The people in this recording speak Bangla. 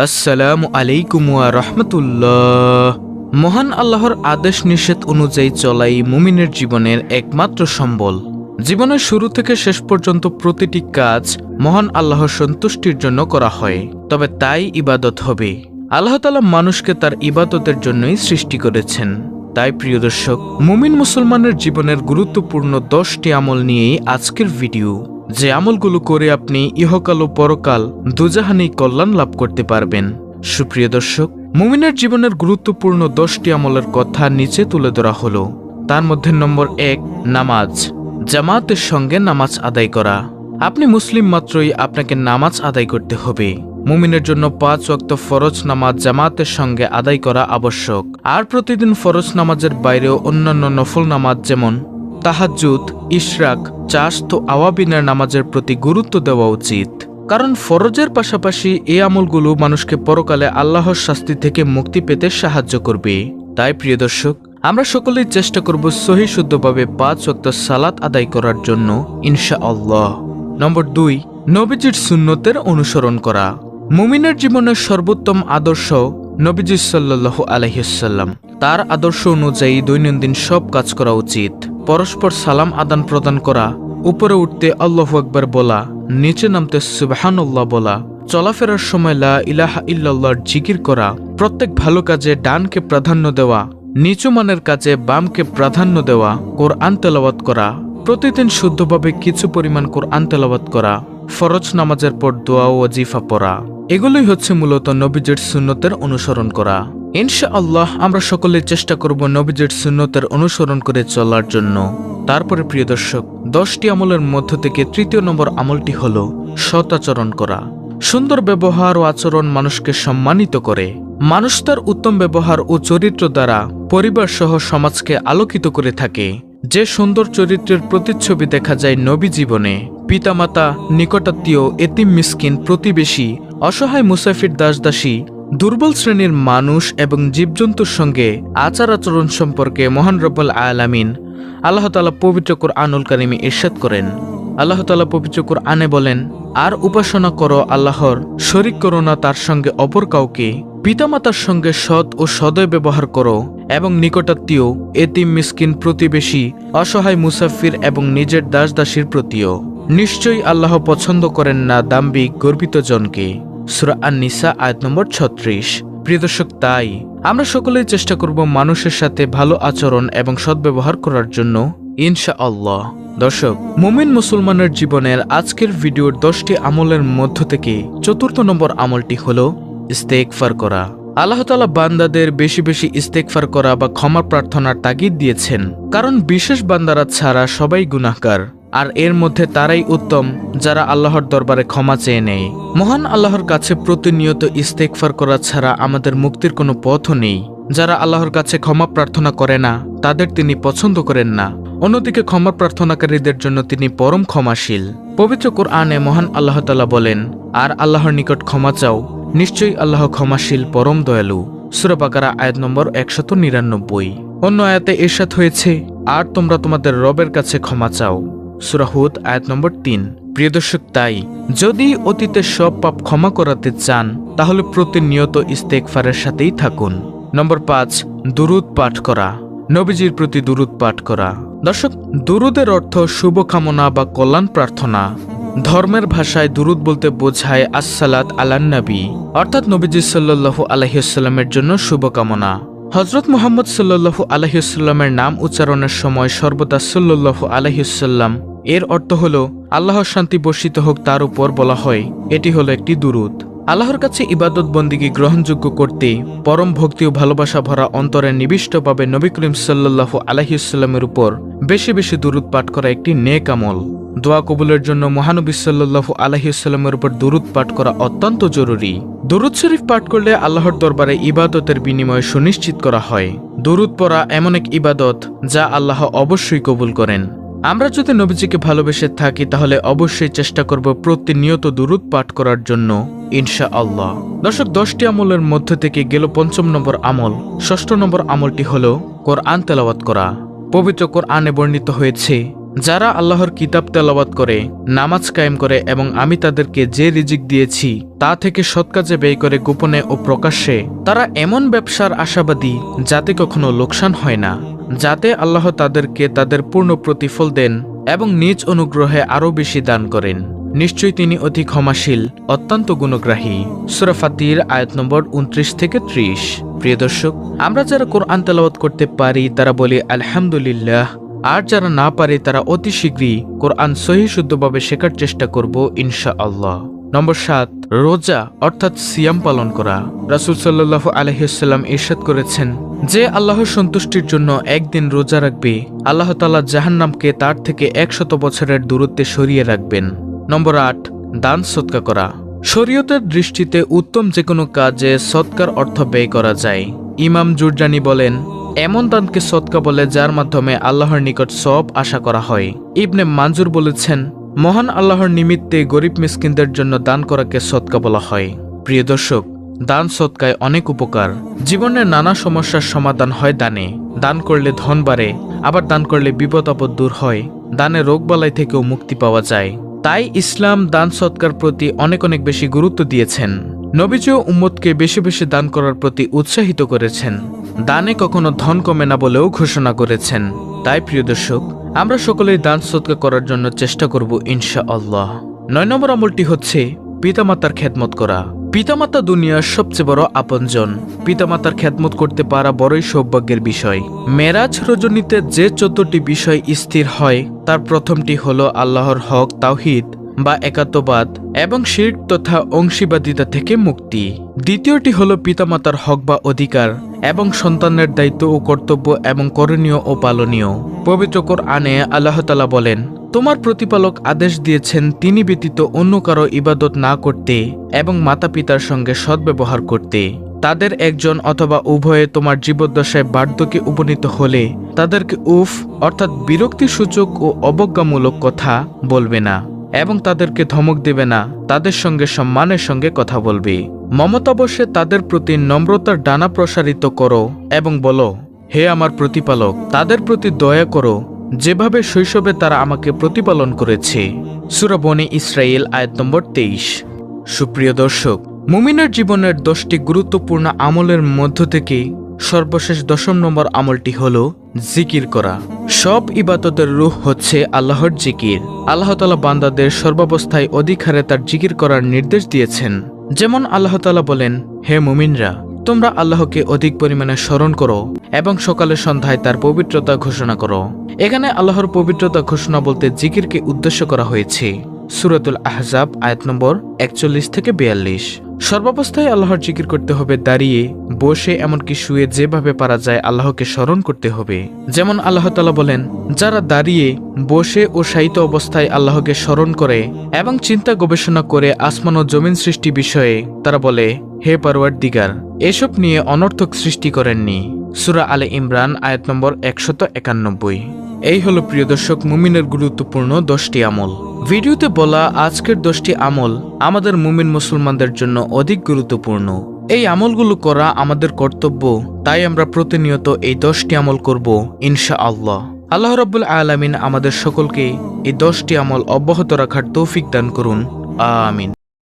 আসসালামু আলাইকুম ওয়া রাহমাতুল্লাহ। মহান আল্লাহর আদেশ নিষেধ অনুযায়ী চলাই মুমিনের জীবনের একমাত্র সম্বল। জীবনের শুরু থেকে শেষ পর্যন্ত প্রতিটি কাজ মহান আল্লাহর সন্তুষ্টির জন্য করা হয়, তবে তাই ইবাদত হবে। আল্লাহ তাআলা মানুষকে তার ইবাদতের জন্যই সৃষ্টি করেছেন। তাই প্রিয় দর্শক, মুমিন মুসলমানের জীবনের গুরুত্বপূর্ণ 10টি আমল নিয়েই আজকের ভিডিও, যে আমলগুলো করে আপনি ইহকাল ও পরকাল দুজাহানেই কল্যাণ লাভ করতে পারবেন। সুপ্রিয় দর্শক, মুমিনের জীবনের গুরুত্বপূর্ণ 10টি আমলের কথা নিচে তুলে ধরা হলো। তার মধ্যে নম্বর 1, নামাজ। জামাতের সঙ্গে নামাজ আদায় করা। আপনি মুসলিম মাত্রই আপনাকে নামাজ আদায় করতে হবে। মুমিনের জন্য 5 ওয়াক্ত ফরজ নামাজ জামাতের সঙ্গে আদায় করা আবশ্যক। আর প্রতিদিন ফরজ নামাজের বাইরেও অন্যান্য নফল নামাজ যেমন তাহাজ্জুদ, ইশরাক, চাশত ও আওয়াবিনের নামাজের প্রতি গুরুত্ব দেওয়া উচিত। কারণ ফরজের পাশাপাশি এই আমলগুলো মানুষকে পরকালে আল্লাহর শাস্তি থেকে মুক্তি পেতে সাহায্য করবে। তাই প্রিয় দর্শক, আমরা সকলেই চেষ্টা করব সহি শুদ্ধভাবে 5 ওয়াক্ত সালাত আদায় করার জন্য, ইনশাআল্লাহ। নম্বর 2, নবীজির সুন্নতের অনুসরণ করা। মুমিনের জীবনের সর্বোত্তম আদর্শ নবীজি সাল্লাল্লাহু আলাইহি ওয়াসাল্লাম। তার আদর্শ অনুযায়ী দৈনন্দিন সব কাজ করা উচিত। পরস্পর সালাম আদান প্রদান করা, উপরে উঠতে আল্লাহু আকবার বলা, নিচে নামতে সুবহানাল্লাহ বলা, চলাফেরার সময় লা ইলাহা ইল্লাল্লাহর জিকির করা, প্রত্যেক ভালো কাজে ডানকে প্রাধান্য দেওয়া, নিচু মানের কাজে বামকে প্রাধান্য দেওয়া, কোরআন তেলাওয়াত করা, প্রতিদিন শুদ্ধভাবে কিছু পরিমাণ কোরআন তেলাওয়াত করা, ফরজ নামাজের পর দোয়া ও ওয়াজিফা পড়া, এগুলোই হচ্ছে মূলত নবীজির সুন্নতের অনুসরণ করা। ইনশাআল্লাহ আমরা সকলে চেষ্টা করব নবীজির সুন্নতের অনুসরণ করে চলার জন্য। তারপরে প্রিয় দর্শক, 10টি আমলের মধ্য থেকে 3য় নম্বর আমলটি হলো সৎ আচরণ করা। সুন্দর ব্যবহার ও আচরণ মানুষকে সম্মানিত করে। মানুষ তার উত্তম ব্যবহার ও চরিত্র দ্বারা পরিবার সহ সমাজকে আলোকিত করে থাকে। যে সুন্দর চরিত্রের প্রতিচ্ছবি দেখা যায় নবী জীবনে, পিতামাতা, নিকটাত্মীয়, এতিম মিসকিন, প্রতিবেশী, অসহায় মুসাফির, দাসদাসী, দুর্বল শ্রেণীর মানুষ এবং জীবজন্তুর সঙ্গে আচার আচরণ সম্পর্কে মহান রব্বুল আলামিন আল্লাহ তাআলা পবিত্র কুরআনুল কারীমে ইরশাদ করেন। আল্লাহ তাআলা পবিত্র কুরআনে বলেন, আর উপাসনা করো আল্লাহর, শরীক করো না তার সঙ্গে অপর কাউকে। পিতামাতার সঙ্গে সৎ ও সদয় ব্যবহার করো এবং নিকটাত্মীয়, এতিম মিসকিন, প্রতিবেশী, অসহায় মুসাফির এবং নিজের দাসদাসীর প্রতিও। নিশ্চয়ই আল্লাহ পছন্দ করেন না দাম্ভিক গর্বিত জনকে। সূরা আন-নিসা আয়াত নম্বর 36। প্রিয় দর্শক, তাই আমরা সকলেই চেষ্টা করব মানুষের সাথে ভালো আচরণ এবং সদ্ব্যবহার করার জন্য, ইনশাআল্লাহ। দর্শক, মুমিন মুসলমানের জীবনের আজকের ভিডিওর 10টি আমলের মধ্য থেকে 4র্থ নম্বর আমলটি হলো ইস্তেগফার করা। আল্লাহ তাআলা বান্দাদের বেশি বেশি ইস্তেগফার করা বা ক্ষমা প্রার্থনার তাগিদ দিয়েছেন, কারণ বিশেষ বান্দারা ছাড়া সবাই গুনাহগার, আর এর মধ্যে তারাই উত্তম যারা আল্লাহর দরবারে ক্ষমা চেয়ে নেয়। মহান আল্লাহর কাছে প্রতিনিয়ত ইস্তেগফার করা ছাড়া আমাদের মুক্তির কোনো পথও নেই। যারা আল্লাহর কাছে ক্ষমা প্রার্থনা করে না, তাদের তিনি পছন্দ করেন না। অন্যদিকে ক্ষমা প্রার্থনাকারীদের জন্য তিনি পরম ক্ষমাশীল। পবিত্র কুরআনে মহান আল্লাহ তাআলা বলেন, আর আল্লাহর নিকট ক্ষমা চাও, নিশ্চয়ই আল্লাহ ক্ষমাশীল, পরম দয়ালু। সূরা বাকারা আয়াত নম্বর 199। অন্য আয়াতে ইরশাদ হয়েছে, আর তোমরা তোমাদের রবের কাছে ক্ষমা চাও। সূরা হুদ আয়াত নম্বর 3। প্রিয় দর্শক, তাই যদি অতীতের সব পাপ ক্ষমা করাতে চান, তাহলে প্রতিনিয়ত ইস্তেগফারের সাথেই থাকুন। নম্বর 5, দুরূদ পাঠ করা। নবীজির প্রতি দুরূদ পাঠ করা। দর্শক, দুরূদের অর্থ শুভকামনা বা কল্যাণ প্রার্থনা। ধর্মের ভাষায় দুরূদ বলতে বোঝায় আসসালাত আলান নবী, অর্থাৎ নবীজি সাল্লাল্লাহু আলাইহি ওয়াসাল্লামের জন্য শুভকামনা। হযরত মুহাম্মদ সাল্লাল্লাহু আলাইহি ওয়াসাল্লামের নাম উচ্চারণের সময় সর্বদা সাল্লাল্লাহু আলাইহি ওয়াসাল্লাম এর অর্থ হলো আল্লাহর শান্তি বর্ষিত হোক তার উপর বলা হয়। এটি হলো একটি দুরূদ। আল্লাহর কাছে ইবাদত বন্দিগি গ্রহণযোগ্য করতে পরম ভক্তি ও ভালোবাসা ভরা অন্তরে নিবিষ্টভাবে নবী করিম সাল্লাল্লাহু আলাইহি ওয়াসাল্লামের উপর বেশি বেশি দুরূদ পাঠ করা একটি নেক আমল। দোয়া কবুলের জন্য মহানবী সাল্লাল্লাহু আলাইহি ওয়াসাল্লামের উপর দুরূদ পাঠ করা অত্যন্ত জরুরি। দুরূদ শরীফ পাঠ করলে আল্লাহর দরবারে ইবাদতের বিনিময় সুনিশ্চিত করা হয়। দুরূদ পড়া এমন এক ইবাদত যা আল্লাহ অবশ্যই কবুল করেন। আমরা যদি নবীজিকে ভালোবেসে থাকি, তাহলে অবশ্যই চেষ্টা করব প্রতিনিয়ত দুরূদ পাঠ করার জন্য, ইনশাআল্লাহ। দর্শক, 10টি আমলের মধ্য থেকে গেল 5ম নম্বর আমল। 6ষ্ঠ নম্বর আমলটি হলো কোরআন তেলাওয়াত করা। পবিত্র কোরআনে বর্ণিত হয়েছে, যারা আল্লাহর কিতাব তেলাওয়াত করে, নামাজ কায়েম করে এবং আমি তাদেরকে যে রিজিক দিয়েছি তা থেকে সৎ কাজে ব্যয় করে গোপনে ও প্রকাশ্যে, তারা এমন ব্যবসার আশাবাদী যাতে কখনো লোকসান হয় না, যাতে আল্লাহ তাদেরকে তাদের পূর্ণ প্রতিফল দেন এবং নিজ অনুগ্রহে আরও বেশি দান করেন। নিশ্চয়ই তিনি অতি ক্ষমাশীল, অত্যন্ত গুণগ্রাহী। সূরা ফাতির আয়াত নম্বর 29 থেকে 30। প্রিয় দর্শক, আমরা যারা কোরআন তেলাওয়াত করতে পারি তারা বলি আলহামদুলিল্লাহ, আর যারা না পারে তারা অতি শীঘ্রই কোরআন সহিহ শুদ্ধভাবে শেখার চেষ্টা করব ইনশাআল্লাহ। নম্বর 7, রোজা অর্থাৎ সিয়াম পালন করা। রাসূল সাল্লাল্লাহু আলাইহি ওয়াসাল্লাম ইরশাদ করেছেন, যে আল্লাহর সন্তুষ্টির জন্য একদিন রোজা রাখবে, আল্লাহ তাআলা জাহান্নামকে তার থেকে 100 বছরের দূরত্বে সরিয়ে রাখবেন। নম্বর 8, দান সদকা করা। শরীয়তের দৃষ্টিতে উত্তম যে কোনো কাজে সদকার অর্থ ব্যয় করা যায়। ইমাম জুরজানি বলেন, এমন দানকে সদকা বলে যার মাধ্যমে আল্লাহর নিকট সওয়াব আশা করা হয়। ইবনে মানজুর বলেছেন, মহান আল্লাহর নিমিত্তে গরিব মিসকিনদের জন্য দান করাকে সদকা বলা হয়। প্রিয় দর্শক, দান সদকায় অনেক উপকার। জীবনের নানা সমস্যার সমাধান হয় দানে। দান করলে ধন বাড়ে, আবার দান করলে বিপদ আপদ দূর হয়। দানে রোগবালাই থেকেও মুক্তি পাওয়া যায়। তাই ইসলাম দান সদকার প্রতি অনেক বেশি গুরুত্ব দিয়েছেন। নবীজিও উম্মতকে বেশি বেশি দান করার প্রতি উৎসাহিত করেছেন। দানে কখনো ধন কমে না বলেও ঘোষণা করেছেন। তাই প্রিয় দর্শক, আমরা সকলেই দান সদকা করার জন্য চেষ্টা করব ইনশাআল্লাহ। 9 নম্বর আমলটি হচ্ছে পিতামাতার খেদমত করা। পিতামাতা দুনিয়ার সবচেয়ে বড় আপনজন। পিতামাতার খেদমত করতে পারা বড়ই সৌভাগ্যের বিষয়। মেরাজ রজনীতে যে 14টি বিষয় স্থির হয় তার প্রথমটি হলো আল্লাহর হক তাওহীদ বা একাত্মবাদ এবং শিরক তথা অংশীবাদিতা থেকে মুক্তি। দ্বিতীয়টি হলো পিতামাতার হক বা অধিকার এবং সন্তানের দায়িত্ব ও কর্তব্য এবং করণীয় ও পালনীয়। পবিত্র কোরআনে আল্লাহ তাআলা বলেন, তোমার প্রতিপালক আদেশ দিয়েছেন তিনি ব্যতীত অন্য কারো ইবাদত না করতে এবং মাতা পিতার সঙ্গে সদ্ব্যবহার করতে। তাদের একজন অথবা উভয়ে তোমার জীবদ্দশায় বার্ধক্যে উপনীত হলে তাদেরকে উফ অর্থাৎ বিরক্তিসূচক ও অবজ্ঞামূলক কথা বলবে না এবং তাদেরকে ধমক দেবে না, তাদের সঙ্গে সম্মানের সঙ্গে কথা বলবে। মমতাবশে তাদের প্রতি নম্রতার ডানা প্রসারিত করো এবং বলো, হে আমার প্রতিপালক, তাদের প্রতি দয়া করো যেভাবে শৈশবে তারা আমাকে প্রতিপালন করেছে। সূরা বনী ইসরাঈল আয়াত নম্বর 23। সুপ্রিয় দর্শক, মুমিনের জীবনের 10টি গুরুত্বপূর্ণ আমলের মধ্য থেকে সর্বশেষ 10 নম্বর আমলটি হলো জিকির করা। সব ইবাদতের রূহ হচ্ছে আল্লাহর জিকির। আল্লাহ তাআলা বান্দাদের সর্বাবস্থায় অধিক হারে তার জিকির করার নির্দেশ দিয়েছেন। যেমন আল্লাহ তাআলা বলেন, হে মুমিনরা, তোমরা আল্লাহকে অধিক পরিমাণে স্মরণ করো এবং সকালে সন্ধ্যায় তার পবিত্রতা ঘোষণা করো। এখানে আল্লাহর পবিত্রতা ঘোষণা বলতে জিকিরকে উদ্দেশ্য করা হয়েছে। সূরাতুল আহজাব আয়াত নম্বর 41 থেকে 42। সর্বাবস্থায় আল্লাহর জিকির করতে হবে, দাঁড়িয়ে, বসে, এমনকি শুয়ে, যেভাবে পারা যায় আল্লাহকে স্মরণ করতে হবে। যেমন আল্লাহ তাআলা বলেন, যারা দাঁড়িয়ে, বসে ও শায়িত অবস্থায় আল্লাহকে স্মরণ করে এবং চিন্তা গবেষণা করে আসমান ও জমিন সৃষ্টি বিষয়ে তারা বলে, হে পরওয়ারদিগার, এসব নিয়ে অনর্থক সৃষ্টি করেননি। সূরা আলে ইমরান আয়াত নম্বর 191। এই হলো প্রিয় দর্শক মুমিনের গুরুত্বপূর্ণ 10টি আমল। ভিডিওতে বলা আজকের 10টি আমল আমাদের মুমিন মুসলমানদের জন্য অধিক গুরুত্বপূর্ণ। এই আমলগুলো করা আমাদের কর্তব্য, তাই আমরা প্রতিনিয়ত এই 10টি আমল করব ইনশাআল্লাহ। আল্লাহ রাব্বুল আলামিন আমাদের সকলকে এই 10টি আমল অব্যাহত রাখার তৌফিক দান করুন। আমিন।